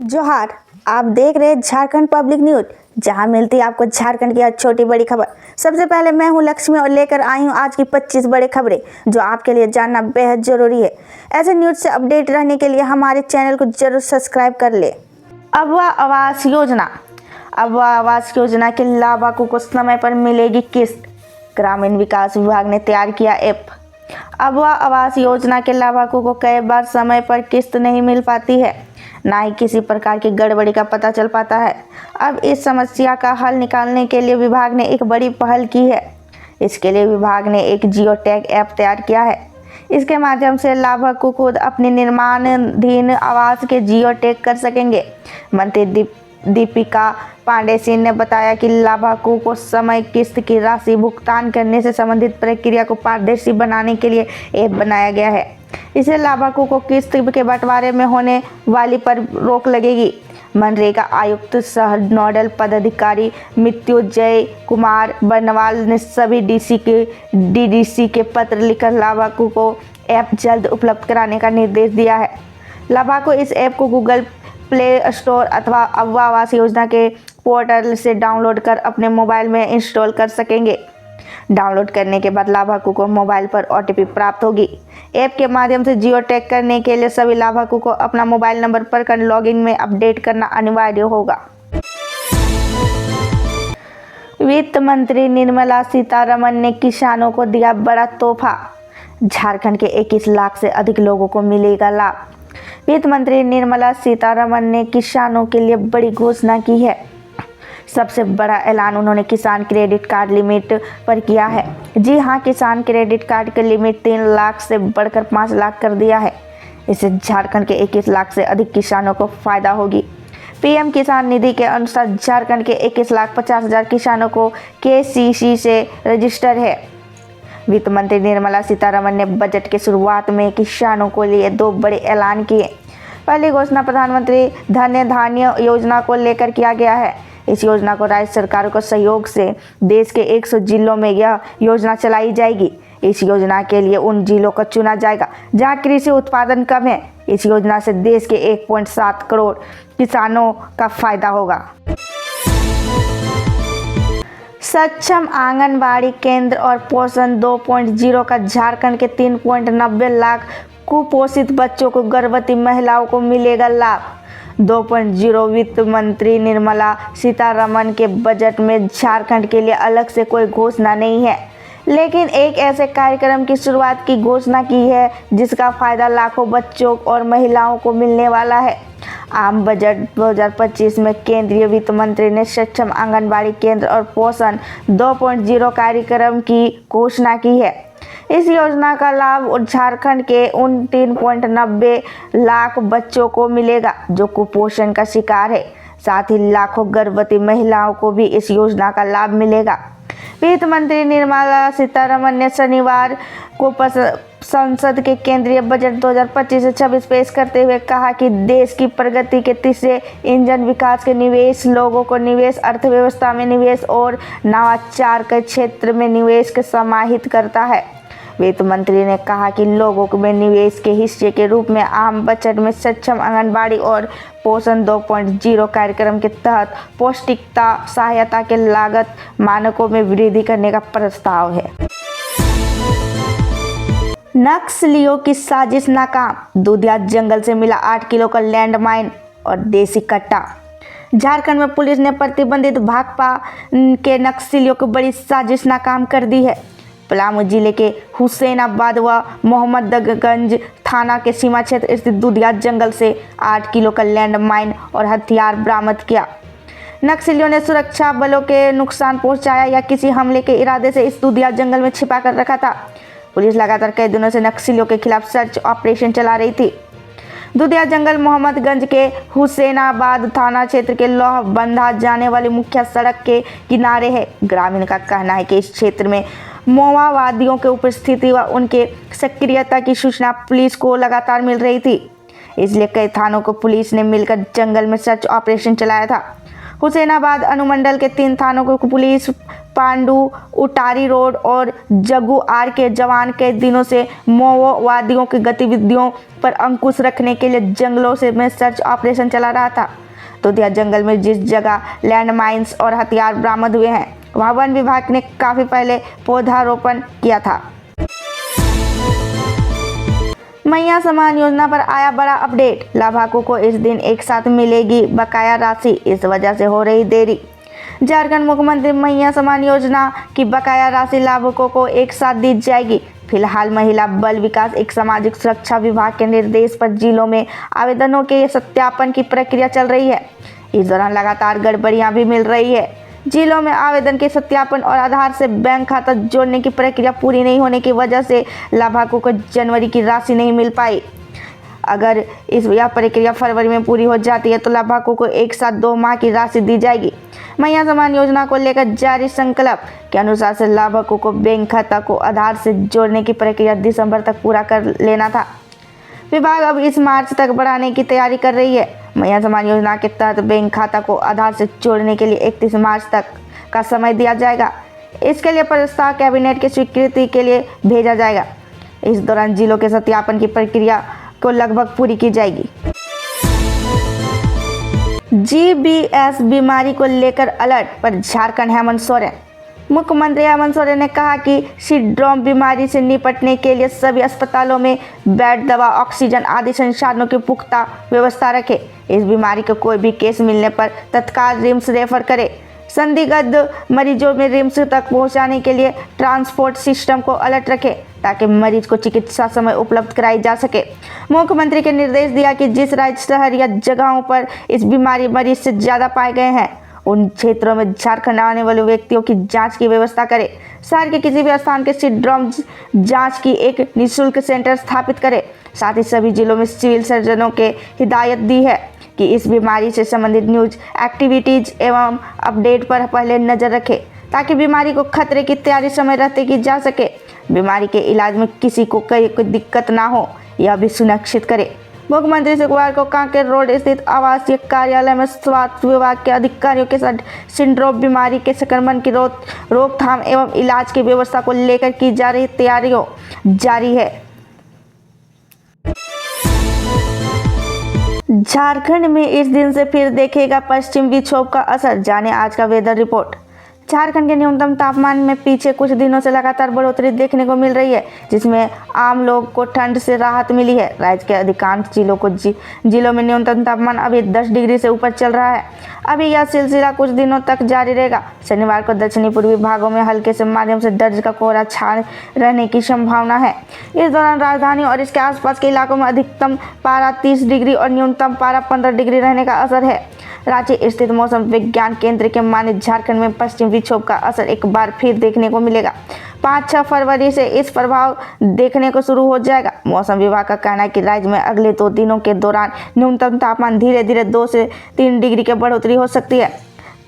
जोहार, आप देख रहे हैं झारखंड पब्लिक न्यूज, जहां मिलती है आपको झारखंड की हर छोटी बड़ी खबर। सबसे पहले मैं हूं लक्ष्मी और लेकर आई हूं आज की 25 बड़े खबरें जो आपके लिए जानना बेहद जरूरी है। ऐसे न्यूज से अपडेट रहने के लिए हमारे चैनल को जरूर सब्सक्राइब कर ले। अबवा आवास योजना। अबवा आवास योजना के लाभार्थी को समय पर मिलेगी किस्त। ग्रामीण विकास विभाग ने तैयार किया ऐप। अबवा आवास योजना के लाभार्थियों को कई बार समय पर किस्त नहीं मिल पाती है, ना ही किसी प्रकार की गड़बड़ी का पता चल पाता है। अब इस समस्या का हल निकालने के लिए विभाग ने एक बड़ी पहल की है। इसके लिए विभाग ने एक जियो टैग ऐप तैयार किया है। इसके माध्यम से लाभार्थी खुद अपने निर्माणाधीन आवास के जियो टैग कर सकेंगे। मंत्री दीपिका पांडे सिंह ने बताया कि लाभार्थियों को समय किस्त की राशि भुगतान करने से संबंधित प्रक्रिया को पारदर्शी बनाने के लिए ऐप बनाया गया है। इससे लाभार्थियों को किस्त के बंटवारे में होने वाली पर रोक लगेगी। मनरेगा आयुक्त सह नोडल पदाधिकारी मृत्युंजय कुमार बर्नवाल ने सभी डीडीसी के पत्र लिखकर लाभार्थियों को ऐप जल्द उपलब्ध कराने का निर्देश दिया है। लाभार्थी इस ऐप को गूगल प्ले स्टोर अथवा अबवा आवास योजना के पोर्टल से डाउनलोड कर अपने मोबाइल में इंस्टॉल कर सकेंगे। डाउनलोड करने के बाद लाभार्थियों को मोबाइल पर OTP प्राप्त होगी। ऐप के माध्यम से जियो टैग करने के लिए सभी लाभार्थियों को अपना मोबाइल नंबर पर लॉगिन में अपडेट करना अनिवार्य होगा। वित्त मंत्री निर्मला सीतारमण ने किसानों को दिया बड़ा तोहफा। झारखंड के 21 लाख से अधिक लोगों को मिलेगा लाभ। वित्त मंत्री निर्मला सीतारमण ने किसानों के लिए बड़ी घोषणा की है। सबसे बड़ा ऐलान उन्होंने किसान क्रेडिट कार्ड लिमिट पर किया है। जी हां, किसान क्रेडिट कार्ड की लिमिट 3 लाख से बढ़कर 5 लाख कर दिया है। इससे झारखंड के 21 लाख से अधिक किसानों को फायदा होगी। पीएम किसान निधि के अनुसार झारखंड के 21,50,000 किसानों को KCC से रजिस्टर है। वित्त मंत्री निर्मला सीतारमण ने बजट की शुरुआत में किसानों के लिए 2 बड़े ऐलान किए। पहली घोषणा प्रधानमंत्री धन धान्य योजना को लेकर किया गया है। इस योजना को राज्य सरकार के सहयोग से देश के 100 जिलों में यह योजना चलाई जाएगी। इस योजना के लिए उन जिलों को चुना जाएगा जहां कृषि उत्पादन कम है। इस योजना से देश के 1.7 करोड़ किसानों का फायदा होगा। सक्षम आंगनबाड़ी केंद्र और पोषण 2.0 का झारखंड के 3.90 लाख कुपोषित बच्चों को गर्भवती महिलाओं को मिलेगा लाभ। 2.0 वित्त मंत्री निर्मला सीतारमण के बजट में झारखंड के लिए अलग से कोई घोषणा नहीं है, लेकिन एक ऐसे कार्यक्रम की शुरुआत की घोषणा की है जिसका फायदा लाखों बच्चों और महिलाओं को मिलने वाला है। आम बजट 2025 में केंद्रीय वित्त मंत्री ने सक्षम आंगनबाड़ी केंद्र और पोषण 2.0 कार्यक्रम की घोषणा की है। इस योजना का लाभ झारखंड के उन 3.90 लाख बच्चों को मिलेगा जो कुपोषण का शिकार है। साथ ही लाखों गर्भवती महिलाओं को भी इस योजना का लाभ मिलेगा। वित्त मंत्री निर्मला सीतारमण ने शनिवार को संसद के केंद्रीय बजट 2025-26 पेश करते हुए कहा कि देश की प्रगति के तीसरे इंजन विकास के निवेश, लोगों को निवेश, अर्थव्यवस्था में निवेश और नवाचार के क्षेत्र में निवेश को समाहित करता है। वित्त मंत्री ने कहा कि लोगों में निवेश के हिस्से के रूप में आम बजट में सक्षम आंगनबाड़ी और पोषण 2.0 कार्यक्रम के तहत पौष्टिकता सहायता के लागत मानकों में वृद्धि करने का प्रस्ताव है। नक्सलियों की साजिश नाकाम। दूधिया जंगल से मिला 8 किलो का लैंडमाइन और देसी कट्टा। झारखंड में पुलिस ने प्रतिबंधित भाकपा के नक्सलियों की बड़ी साजिश नाकाम कर दी है। पलामू जिले के हुसैनाबाद व मोहम्मदगंज थाना के सीमा क्षेत्र स्थित दूधिया जंगल से 8 किलो का लैंडमाइन और हथियार बरामद किया। नक्सलियों ने सुरक्षा बलों के नुकसान पहुंचाया या किसी हमले के इरादे से इस दूधिया जंगल में छिपा कर रखा था। पुलिस लगातार कई दिनों से नक्सलियों के खिलाफ सर्च ऑपरेशन चला रही थी। दूधिया जंगल मोहम्मदगंज के हुसैनाबाद थाना क्षेत्र के लोह बंधा जाने वाली मुख्य सड़क के किनारे है। ग्रामीण का कहना है कि इस क्षेत्र में माओवादियों की उपस्थिति व उनके सक्रियता की सूचना पुलिस को लगातार मिल रही थी, इसलिए कई थानों को पुलिस ने मिलकर जंगल में सर्च ऑपरेशन चलाया था। हुसैनाबाद अनुमंडल के 3 थानों को पुलिस पांडु उटारी रोड और जगुआर के जवान कई दिनों से माओवादियों की गतिविधियों पर अंकुश रखने के लिए जंगलों से में सर्च ऑपरेशन चला रहा था। दुधिया जंगल में जिस जगह लैंडमाइंस और हथियार बरामद हुए हैं वहां वन विभाग ने काफी पहले पौधारोपण किया था। मैया सम्मान योजना पर आया बड़ा अपडेट। लाभार्थी को इस दिन एक साथ मिलेगी बकाया राशि, इस वजह से हो रही देरी। झारखंड मुख्यमंत्री मैया सम्मान योजना की बकाया राशि लाभुकों को एक साथ दी जाएगी। फिलहाल महिला बल विकास एक सामाजिक सुरक्षा विभाग के निर्देश पर जिलों में आवेदनों के सत्यापन की प्रक्रिया चल रही है। इस दौरान लगातार गड़बड़ियां भी मिल रही है। जिलों में आवेदन के सत्यापन और आधार से बैंक खाता जोड़ने की प्रक्रिया पूरी नहीं होने की वजह से लाभार्थियों को जनवरी की राशि नहीं मिल पाई। अगर यह प्रक्रिया फरवरी में पूरी हो जाती है तो लाभार्थियों को एक साथ 2 माह की राशि दी जाएगी। मैया सम्मान योजना को लेकर जारी संकल्प के अनुसार से लाभार्थियों को बैंक खाता को आधार से जोड़ने की प्रक्रिया दिसंबर तक पूरा कर लेना था। विभाग अब इस मार्च तक बढ़ाने की तैयारी कर रही है। मैया सम्मान योजना के तहत बैंक खाता को आधार से जोड़ने के लिए 31 मार्च तक का समय दिया जाएगा। इसके लिए प्रस्ताव कैबिनेट की स्वीकृति के लिए भेजा जाएगा। इस दौरान जिलों के सत्यापन की प्रक्रिया को लगभग पूरी की जाएगी। GBS बीमारी को लेकर अलर्ट पर झारखंड हेमंत सोरेन। मुख्यमंत्री हेमंत सोरेन ने कहा कि सिंड्रोम बीमारी से निपटने के लिए सभी अस्पतालों में बेड, दवा, ऑक्सीजन आदि संसाधनों की पुख्ता व्यवस्था रखें। इस बीमारी के कोई भी केस मिलने पर तत्काल रिम्स रेफर करें। संदिग्ध मरीजों में रिम्स तक पहुंचाने के लिए ट्रांसपोर्ट सिस्टम को अलर्ट रखें ताकि मरीज को चिकित्सा समय उपलब्ध कराई जा सके। मुख्यमंत्री के निर्देश दिया कि जिस राज्य, शहर या जगहों पर इस बीमारी मरीज से ज़्यादा पाए गए हैं उन क्षेत्रों में झारखंड आने वाले व्यक्तियों की जांच की व्यवस्था करें। शहर के किसी भी स्थान के सिंड्रोम जांच की एक निःशुल्क सेंटर स्थापित करें। साथ ही सभी जिलों में सिविल सर्जनों के हिदायत दी है कि इस बीमारी से संबंधित न्यूज, एक्टिविटीज एवं अपडेट पर पहले नजर रखें ताकि बीमारी को खतरे की तैयारी समय रहते की जा सके। बीमारी के इलाज में किसी को कोई दिक्कत ना हो यह भी सुनिश्चित करें। मुख्यमंत्री शुक्रवार को कांकेर रोड स्थित आवासीय कार्यालय में स्वास्थ्य विभाग के अधिकारियों के साथ सिंड्रोम बीमारी के संक्रमण की रोकथाम एवं इलाज की व्यवस्था को लेकर की जा रही तैयारियों जारी है। झारखंड में इस दिन से फिर देखेगा पश्चिम विक्षोभ का असर। जाने आज का वेदर रिपोर्ट। झारखंड के न्यूनतम तापमान में पीछे कुछ दिनों से लगातार बढ़ोतरी देखने को मिल रही है, जिसमें आम लोगों को ठंड से राहत मिली है। राज्य के अधिकांश जिलों में न्यूनतम तापमान अभी 10 डिग्री से ऊपर चल रहा है। अभी यह सिलसिला कुछ दिनों तक जारी रहेगा। शनिवार को दक्षिणी पूर्वी भागों में हल्के से माध्यम से दर्ज का कोहरा छाए रहने की संभावना है। इस दौरान राजधानी और इसके आसपास के इलाकों में अधिकतम पारा 30 डिग्री और न्यूनतम पारा 15 डिग्री रहने का असर है। रांची स्थित मौसम विज्ञान केंद्र के माने झारखंड में पश्चिम विक्षोभ का असर एक बार फिर देखने को मिलेगा। 5-6 फरवरी से इस प्रभाव देखने को शुरू हो जाएगा। मौसम विभाग का कहना है कि राज्य में अगले 2 दिनों के दौरान न्यूनतम तापमान धीरे धीरे 2 से 3 डिग्री की बढ़ोतरी हो सकती है।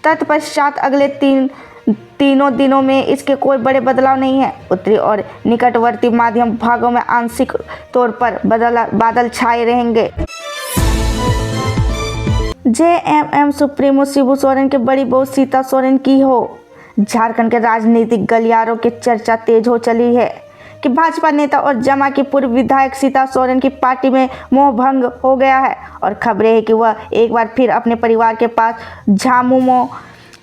तत्पश्चात अगले तीनों दिनों में इसके कोई बड़े बदलाव नहीं है। उत्तरी और निकटवर्ती माध्यम भागों में आंशिक तौर पर बादल छाए रहेंगे। JMM सुप्रीमो शिबू सोरेन की बड़ी बहू सीता सोरेन की हो। झारखंड के राजनीतिक गलियारों की चर्चा तेज हो चली है कि भाजपा नेता और जमा की पूर्व विधायक सीता सोरेन की पार्टी में मोहभंग हो गया है और खबरें हैं कि वह एक बार फिर अपने परिवार के पास झामुमो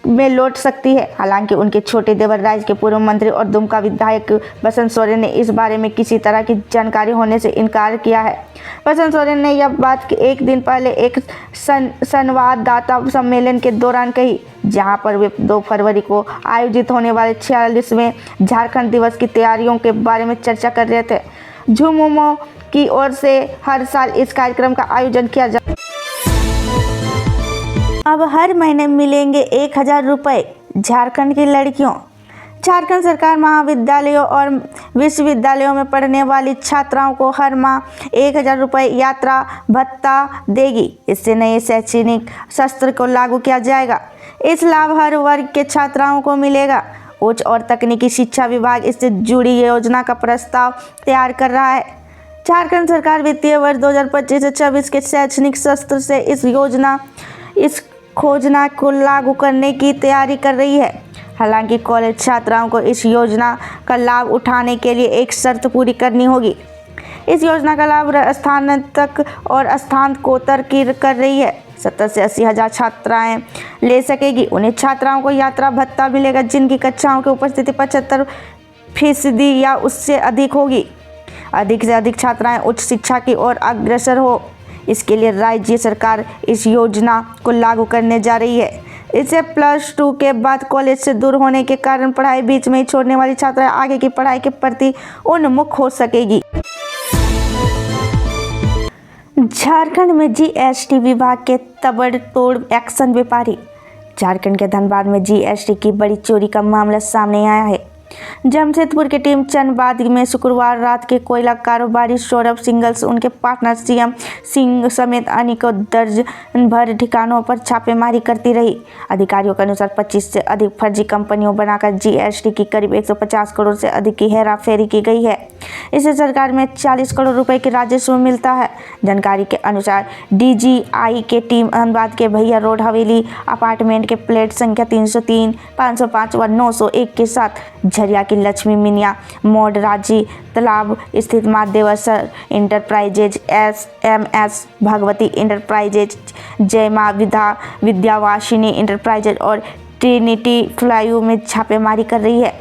में लौट सकती है। हालांकि उनके छोटे देवर राज्य के पूर्व मंत्री और दुमका विधायक बसंत सोरेन ने इस बारे में किसी तरह की जानकारी होने से इनकार किया है। बसंत सोरेन ने यह बात एक दिन पहले एक संवाददाता सम्मेलन के दौरान कही, जहां पर वे 2 फरवरी को आयोजित होने वाले 46वें झारखंड दिवस की तैयारियों के बारे में चर्चा कर रहे थे। झुमुमो की ओर से हर साल इस कार्यक्रम का आयोजन किया जाता है। अब हर महीने मिलेंगे 1000 रुपये झारखंड की लड़कियों। झारखंड सरकार महाविद्यालयों और विश्वविद्यालयों में पढ़ने वाली छात्राओं को हर माह 1000 रुपये यात्रा भत्ता देगी। इससे नए शैक्षणिक सत्र को लागू किया जाएगा। इस लाभ हर वर्ग के छात्राओं को मिलेगा। उच्च और तकनीकी शिक्षा विभाग इससे जुड़ी योजना का प्रस्ताव तैयार कर रहा है। झारखंड सरकार वित्तीय वर्ष 2025 से 26 के शैक्षणिक सत्र से इस खोजना को लागू करने की तैयारी कर रही है। हालांकि कॉलेज छात्राओं को इस योजना का लाभ उठाने के लिए एक शर्त पूरी करनी होगी। इस योजना का लाभ स्नातक और स्नातकोत्तर कर रही है 70 से 80 हज़ार छात्राएं ले सकेगी। उन्हें छात्राओं को यात्रा भत्ता मिलेगा जिनकी कक्षाओं की उपस्थिति 75% या उससे अधिक होगी। अधिक से अधिक छात्राएं उच्च शिक्षा की ओर अग्रसर हो, इसके लिए राज्य सरकार इस योजना को लागू करने जा रही है। इससे +2 के बाद कॉलेज से दूर होने के कारण पढ़ाई बीच में ही छोड़ने वाली छात्राएं आगे की पढ़ाई के प्रति उन्मुख हो सकेगी। झारखंड में जीएसटी विभाग के ताबड़तोड़ एक्शन। व्यापारी। झारखंड के धनबाद में जीएसटी की बड़ी चोरी का मामला सामने आया है। जमशेदपुर की टीम चंदबाद में शुक्रवार रात के कोयला कारोबारी सौरभ सिंगल्स, उनके पार्टनर सीएम सिंह समेत अन्य को दर्जन भर ठिकानों पर छापेमारी करती रही। अधिकारियों के अनुसार 25 से अधिक फर्जी कंपनियों बनाकर जीएसटी की करीब 150 करोड़ से अधिक की हेराफेरी की गई है। इससे सरकार में 40 करोड़ रुपए की राजस्व मिलता है। जानकारी के अनुसार डीजीआई के टीम धनबाद के भैया रोड हवेली अपार्टमेंट के प्लेट संख्या 303, 505 व 901 के साथ झरिया की लक्ष्मी मिनिया मोड़ राजी तालाब स्थित Maa Devsar enterprises, SMS Bhagwati enterprises, Jai Maa विद्यावासिनी enterprises और ट्रिनिटी फ्लायू में छापेमारी कर रही है।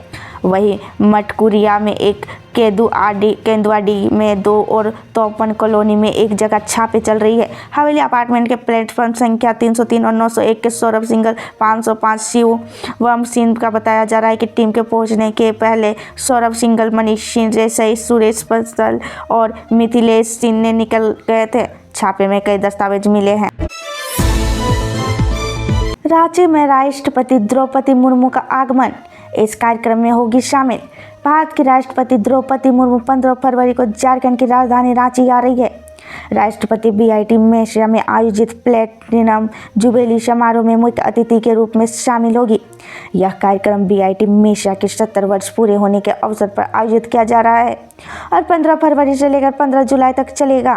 वहीं मटकुरिया में एक, केंदुआडी में 2 और तोपन कॉलोनी में एक जगह छापे चल रही है। हवेली अपार्टमेंट के प्लेटफॉर्म संख्या 303 और 901 के सौरभ सिंगल 505 शिवम सिंह का बताया जा रहा है कि टीम के पहुंचने के पहले सौरभ सिंगल, मनीष सिंह जैसे सुरेश पंसल और मिथिलेश सिंह ने निकल गए थे। छापे में कई दस्तावेज मिले हैं। रांची में राष्ट्रपति द्रौपदी मुर्मू का आगमन। इस कार्यक्रम में होगी शामिल। भारत की राष्ट्रपति द्रौपदी मुर्मू 15 फरवरी को झारखंड की राजधानी रांची आ रही है। राष्ट्रपति बीआईटी मेसिया में आयोजित प्लेटिनम जुबली समारोह में मुख्य अतिथि के रूप में शामिल होगी। यह कार्यक्रम बीआईटी मेसिया के 70 वर्ष पूरे होने के अवसर पर आयोजित किया जा रहा है और 15 फरवरी से लेकर 15 जुलाई तक चलेगा।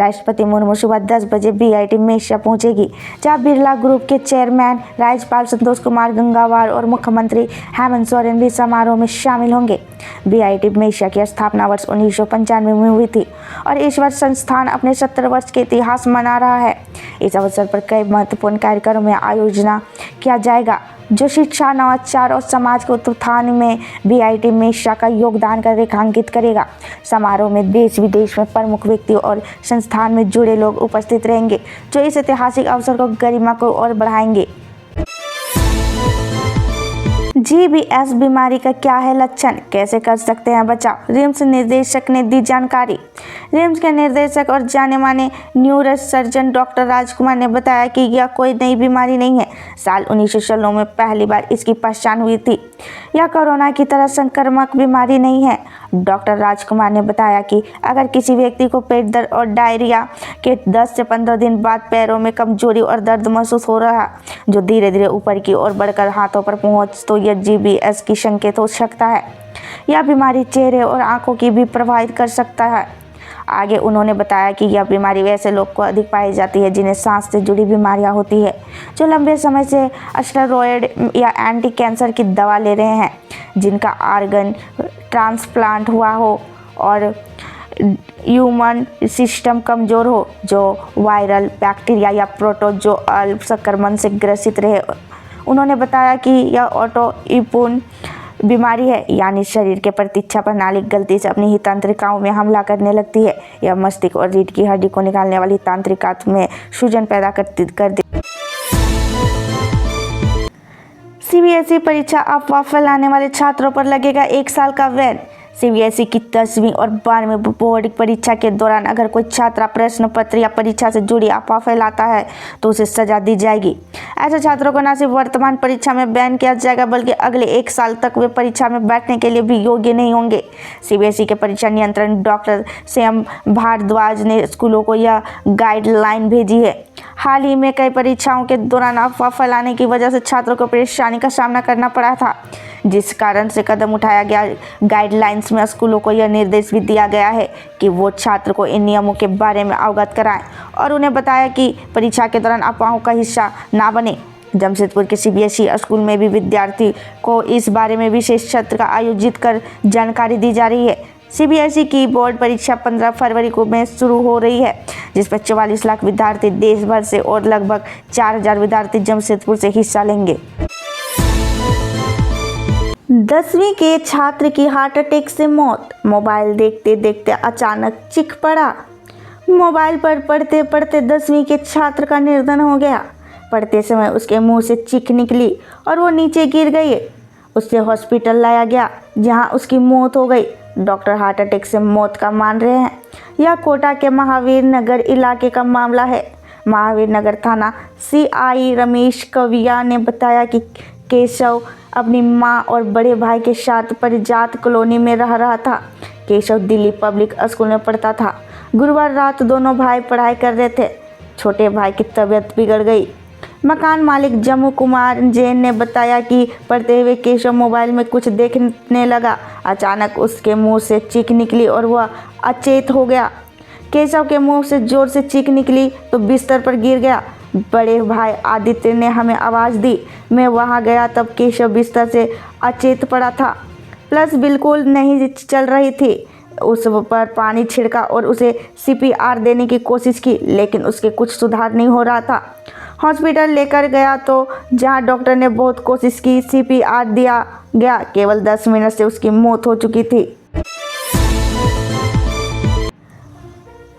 राष्ट्रपति मुर्मू सुबह 10 बजे बीआईटी मेसिया पहुंचेगी, जहां बिरला ग्रुप के चेयरमैन राज्यपाल संतोष कुमार गंगवार और मुख्यमंत्री हेमंत सोरेन भी समारोह में शामिल होंगे। बीआईटी मेसिया की स्थापना वर्ष 1995 में हुई थी और इस वर्ष संस्थान अपने 70 वर्ष के इतिहास मना रहा है। इस अवसर पर कई महत्वपूर्ण कार्यक्रमों में आयोजना किया जाएगा जो शिक्षा, नवाचार और समाज के उत्थान में बीआईटी मेसिया का योगदान का रेखांकित करेगा। समारोह में देश विदेश में प्रमुख व्यक्ति और संस्थान में जुड़े लोग उपस्थित रहेंगे जो इस ऐतिहासिक अवसर को गरिमा को और बढ़ाएंगे। GBS बीमारी का क्या है लक्षण, कैसे कर सकते हैं बचाव? रिम्स निदेशक ने दी जानकारी। रिम्स के निर्देशक और जाने माने न्यूरोसर्जन डॉक्टर राजकुमार ने बताया कि यह कोई नई बीमारी नहीं है। साल 1996 में पहली बार इसकी पहचान हुई थी। यह कोरोना की तरह संक्रामक बीमारी नहीं है। डॉक्टर राजकुमार ने बताया कि अगर किसी व्यक्ति को पेट दर्द और डायरिया के 10 से 15 दिन बाद पैरों में कमजोरी और दर्द महसूस हो रहा जो धीरे धीरे ऊपर की ओर बढ़कर हाथों पर पहुंच, तो यह GBS की संकेत हो सकता है। यह बीमारी चेहरे और आंखों की भी प्रभावित कर सकता है। आगे उन्होंने बताया कि यह बीमारी वैसे लोग को अधिक पाई जाती है जिन्हें सांस से जुड़ी बीमारियां होती है, जो लंबे समय से स्टेरॉयड या एंटी कैंसर की दवा ले रहे हैं, जिनका ऑर्गन ट्रांसप्लांट हुआ हो और ह्यूमन सिस्टम कमज़ोर हो, जो वायरल, बैक्टीरिया या प्रोटोजोअल संक्रमण से ग्रसित रहे। उन्होंने बताया कि यह ऑटो इम्यून बीमारी है, यानी शरीर के प्रतिरक्षा प्रणाली गलती से अपनी ही तंत्रिकाओं में हमला करने लगती है। यह मस्तिष्क और रीढ़ की हड्डी को निकालने वाली तंत्रिका में सूजन पैदा कर देती। CBSE परीक्षा अफवाह फैलाने वाले छात्रों पर लगेगा 1 साल का बैन। CBSE की 10वीं और 12वीं बोर्ड परीक्षा के दौरान अगर कोई छात्रा प्रश्न पत्र या परीक्षा से जुड़ी अफवाह फैलाता है तो उसे सजा दी जाएगी। ऐसे छात्रों को न सिर्फ वर्तमान परीक्षा में बैन किया जाएगा बल्कि अगले 1 साल तक वे परीक्षा में बैठने के लिए भी योग्य नहीं होंगे। CBSE के परीक्षा नियंत्रण डॉक्टर श्याम भारद्वाज ने स्कूलों को यह गाइडलाइन भेजी है। हाल ही में कई परीक्षाओं के दौरान अफवाह फैलाने की वजह से छात्रों को परेशानी का सामना करना पड़ा था, जिस कारण से कदम उठाया गया। गाइडलाइंस में स्कूलों को यह निर्देश भी दिया गया है कि वो छात्र को इन नियमों के बारे में अवगत कराएं और उन्हें बताया कि परीक्षा के दौरान अफवाहों का हिस्सा ना बने। जमशेदपुर के सीबीएसई स्कूल में भी विद्यार्थी को इस बारे में विशेष सत्र का आयोजित कर जानकारी दी जा रही है। सीबीएसई की बोर्ड परीक्षा 15 फरवरी को में शुरू हो रही है, जिसमें 44 लाख विद्यार्थी देश भर से और लगभग 4000 विद्यार्थी जमशेदपुर से हिस्सा लेंगे। 10वीं के छात्र की हार्ट अटैक से मौत। मोबाइल देखते देखते अचानक चीख पड़ा। मोबाइल पर पढ़ते पढ़ते 10वीं के छात्र का निधन हो गया। पढ़ते समय उसके मुंह से चीख निकली और वो नीचे गिर गई। उसे हॉस्पिटल लाया गया, जहां उसकी मौत हो गई। डॉक्टर हार्ट अटैक से मौत का मान रहे हैं। यह कोटा के महावीर नगर इलाके का मामला है। महावीर नगर थाना सीआई रमेश कविया ने बताया कि केशव अपनी मां और बड़े भाई के साथ परिजात कॉलोनी में रह रहा था। केशव दिल्ली पब्लिक स्कूल में पढ़ता था। गुरुवार रात दोनों भाई पढ़ाई कर रहे थे। छोटे भाई की तबीयत बिगड़ गई। मकान मालिक जम्मू कुमार जैन ने बताया कि पढ़ते हुए केशव मोबाइल में कुछ देखने लगा। अचानक उसके मुंह से चीख निकली और वह अचेत हो गया। केशव के मुंह से जोर से चीख निकली तो बिस्तर पर गिर गया। बड़े भाई आदित्य ने हमें आवाज़ दी। मैं वहां गया तब केशव बिस्तर से अचेत पड़ा था, प्लस बिल्कुल नहीं चल रही थी। उस पर पानी छिड़का और उसे सीपीआर देने की कोशिश की, लेकिन उसके कुछ सुधार नहीं हो रहा था। हॉस्पिटल लेकर गया तो जहां डॉक्टर ने बहुत कोशिश की, सीपीआर दिया गया। केवल 10 मिनट से उसकी मौत हो चुकी थी।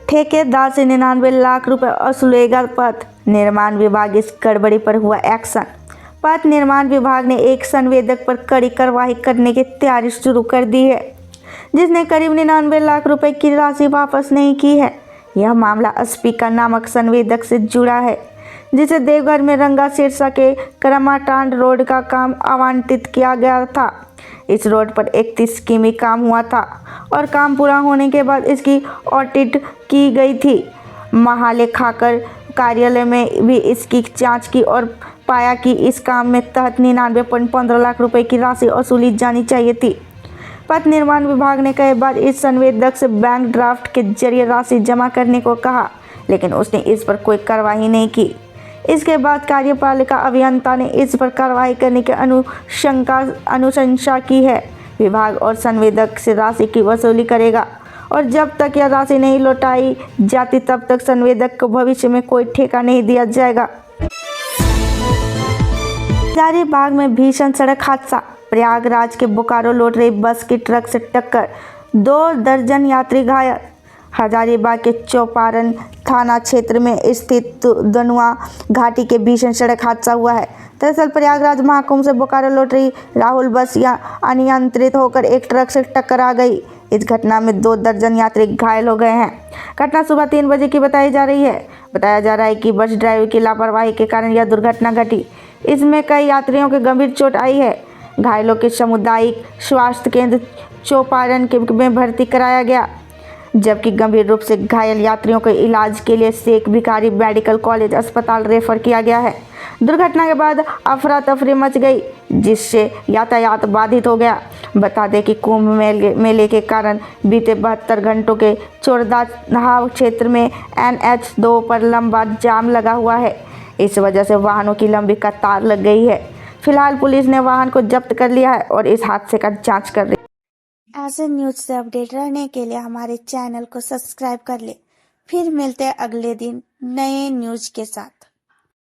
ठेकेदार से 99 लाख रुपए वसूलेगा पथ निर्माण विभाग। इस गड़बड़ी पर हुआ एक्शन। पथ निर्माण विभाग ने एक संवेदक पर कड़ी कार्रवाई करने की तैयारी शुरू कर दी है, जिसने करीब 99 लाख रुपए की राशि वापस नहीं की है। यह मामला स्पीकर नामक संवेदक से जुड़ा है, जिसे देवघर में रंगा सिरसा के करमाटांड रोड का काम आवंटित किया गया था। इस रोड पर 31 किमी काम हुआ था और काम पूरा होने के बाद इसकी ऑडिट की गई थी। महालेखाकार कार्यालय में भी इसकी जांच की और पाया कि इस काम में तहत 99.15 लाख रुपए की राशि वसूली जानी चाहिए थी। पथ निर्माण विभाग ने कई बार इस संवेदक से बैंक ड्राफ्ट के जरिए राशि जमा करने को कहा, लेकिन उसने इस पर कोई कार्रवाई नहीं की। इसके बाद कार्यपालिका अभियंता ने इस पर कार्रवाई करने की अनुशंसा की है। विभाग और संवेदक से राशि की वसूली करेगा और जब तक यह राशि नहीं लौटाई जाती तब तक संवेदक को भविष्य में कोई ठेका नहीं दिया जाएगा। हजारीबाग में भीषण सड़क हादसा। प्रयागराज के बोकारो लौट रही बस की ट्रक से टक्कर, 2 दर्जन यात्री घायल। हजारीबाग के चौपारण थाना क्षेत्र में स्थित दनुआ घाटी के भीषण सड़क हादसा हुआ है। दरअसल प्रयागराज महाकुंभ से बोकारो लौट रही राहुल बस अनियंत्रित होकर एक ट्रक से टक्कर गई। इस घटना में 2 दर्जन यात्री घायल हो गए हैं। घटना सुबह 3 बजे की बताई जा रही है। बताया जा रहा है कि बस ड्राइवर की लापरवाही के कारण यह दुर्घटना घटी। इसमें कई यात्रियों के गंभीर चोट आई है। घायलों के सामुदायिक स्वास्थ्य केंद्र चौपारण में भर्ती कराया गया, जबकि गंभीर रूप से घायल यात्रियों को इलाज के लिए शेख भिखारी मेडिकल कॉलेज अस्पताल रेफर किया गया है। दुर्घटना के बाद अफरा तफरी मच गई, जिससे यातायात बाधित हो गया। बता दें कि कुंभ मेले के कारण बीते 72 घंटों के चोरदाहा क्षेत्र में NH2 पर लंबा जाम लगा हुआ है। इस वजह से वाहनों की लंबी कतार लग गई है। फिलहाल पुलिस ने वाहन को जब्त कर लिया है और इस हादसे का जांच कर रही है। ऐसे न्यूज से अपडेट रहने के लिए हमारे चैनल को सब्सक्राइब कर ले। फिर मिलते हैं अगले दिन नए न्यूज के साथ।